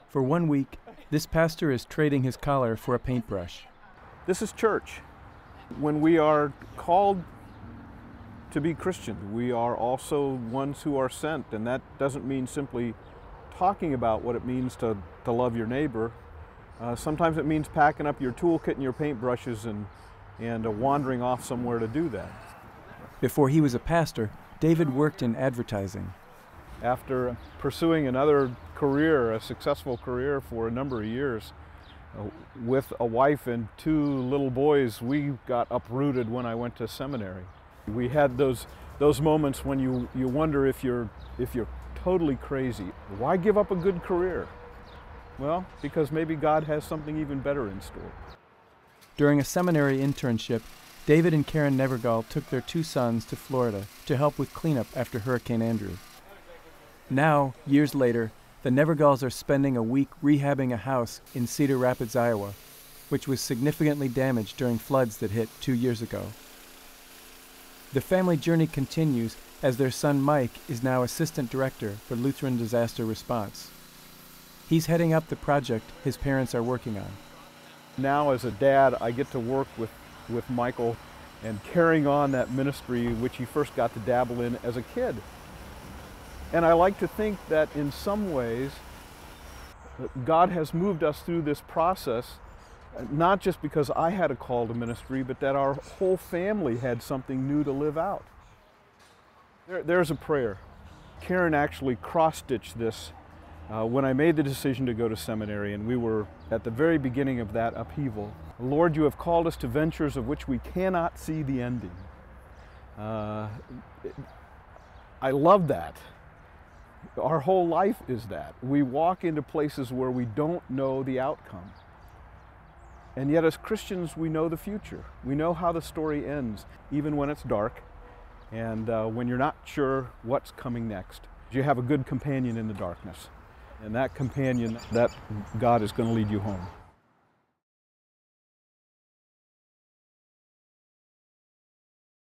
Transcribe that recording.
For 1 week, this pastor is trading his collar for a paintbrush. This is church. When we are called to be Christian, we are also ones who are sent, and that doesn't mean simply talking about what it means to love your neighbor. Sometimes it means packing up your toolkit and your paintbrushes and wandering off somewhere to do that. Before he was a pastor, David worked in advertising. After pursuing another career, a successful career for a number of years, with a wife and 2 little boys, we got uprooted when I went to seminary. We had those moments when you wonder if you're totally crazy. Why give up a good career? Well, because maybe God has something even better in store. During a seminary internship, David and Karen Nevergall took their 2 sons to Florida to help with cleanup after Hurricane Andrew. Now, years later, the Nevergalls are spending a week rehabbing a house in Cedar Rapids, Iowa, which was significantly damaged during floods that hit 2 years ago. The family journey continues as their son Mike is now assistant director for Lutheran Disaster Response. He's heading up the project his parents are working on. Now as a dad, I get to work with Michael and carrying on that ministry which he first got to dabble in as a kid. And I like to think that in some ways, God has moved us through this process, not just because I had a call to ministry, but that our whole family had something new to live out. There's a prayer. Karen actually cross-stitched this when I made the decision to go to seminary, and we were at the very beginning of that upheaval. Lord, you have called us to ventures of which we cannot see the ending. I love that. Our whole life is that. We walk into places where we don't know the outcome. And yet as Christians, we know the future. We know how the story ends, even when it's dark and when you're not sure what's coming next. You have a good companion in the darkness. And that companion, that God is going to lead you home.